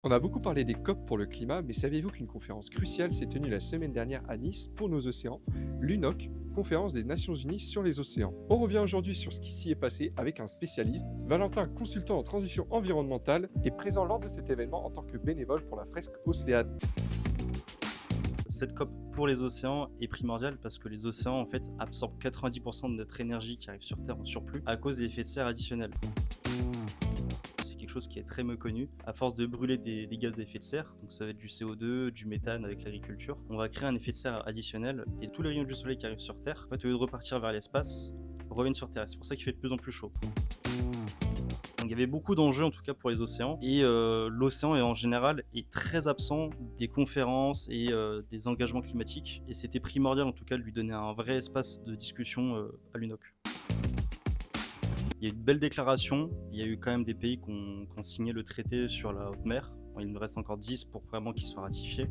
On a beaucoup parlé des COP pour le climat, mais saviez-vous qu'une conférence cruciale s'est tenue la semaine dernière à Nice pour nos océans, l'UNOC, conférence des Nations Unies sur les océans. On revient aujourd'hui sur ce qui s'y est passé avec un spécialiste. Valentin, consultant en transition environnementale, est présent lors de cet événement en tant que bénévole pour la fresque Océane. Cette COP pour les océans est primordiale parce que les océans en fait absorbent 90% de notre énergie qui arrive sur Terre en surplus à cause des effets de serre additionnels. C'est quelque chose qui est très méconnu. À force de brûler des gaz à effet de serre, donc ça va être du CO2, du méthane avec l'agriculture, on va créer un effet de serre additionnel et tous les rayons du soleil qui arrivent sur Terre, en fait, au lieu de repartir vers l'espace, reviennent sur Terre. C'est pour ça qu'il fait de plus en plus chaud. Donc il y avait beaucoup d'enjeux en tout cas pour les océans et l'océan en général est très absent des conférences et des engagements climatiques et c'était primordial en tout cas de lui donner un vrai espace de discussion à l'UNOC. Il y a eu de belles déclarations, il y a eu quand même des pays qui ont signé le traité sur la haute mer. Bon, il nous reste encore 10 pour vraiment qu'il soit ratifié.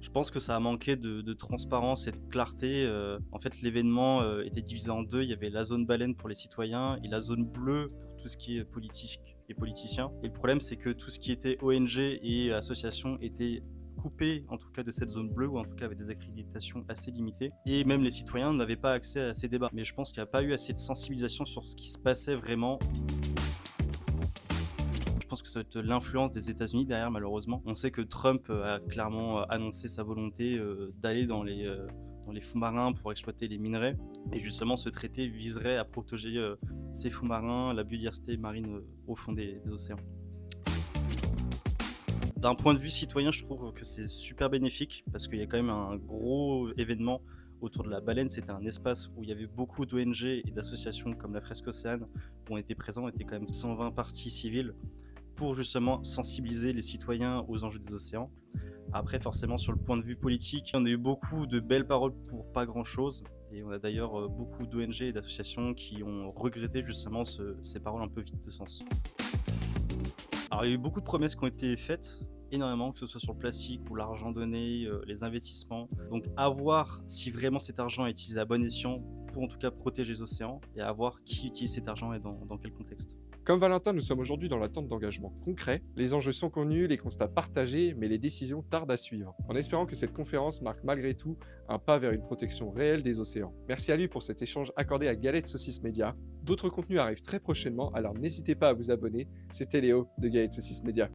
Je pense que ça a manqué de transparence et de clarté. En fait, l'événement était divisé en deux. Il y avait la zone baleine pour les citoyens et la zone bleue pour tout ce qui est politique et politiciens. Et le problème, c'est que tout ce qui était ONG et associations était coupé en tout cas de cette zone bleue ou en tout cas avec des accréditations assez limitées et même les citoyens n'avaient pas accès à ces débats. Mais je pense qu'il n'y a pas eu assez de sensibilisation sur ce qui se passait vraiment. Je pense que ça va être l'influence des États-Unis derrière malheureusement. On sait que Trump a clairement annoncé sa volonté d'aller dans les fonds marins pour exploiter les minerais et justement ce traité viserait à protéger ces fonds marins, la biodiversité marine au fond des océans. D'un point de vue citoyen, je trouve que c'est super bénéfique parce qu'il y a quand même un gros événement autour de la baleine. C'était un espace où il y avait beaucoup d'ONG et d'associations comme la Fresque Océane qui ont été présents. Il y était quand même 120 parties civiles pour justement sensibiliser les citoyens aux enjeux des océans. Après, forcément, sur le point de vue politique, on a eu beaucoup de belles paroles pour pas grand-chose. Et on a d'ailleurs beaucoup d'ONG et d'associations qui ont regretté justement ces paroles un peu vides de sens. Alors, il y a eu beaucoup de promesses qui ont été faites, énormément, que ce soit sur le plastique ou l'argent donné, les investissements. Donc, à voir si vraiment cet argent est utilisé à bon escient pour en tout cas protéger les océans et à voir qui utilise cet argent et dans quel contexte. Comme Valentin, nous sommes aujourd'hui dans l'attente d'engagements concrets. Les enjeux sont connus, les constats partagés, mais les décisions tardent à suivre. En espérant que cette conférence marque malgré tout un pas vers une protection réelle des océans. Merci à lui pour cet échange accordé à Galette Saucisse Média. D'autres contenus arrivent très prochainement, alors n'hésitez pas à vous abonner. C'était Léo de Galette Saucisse Média.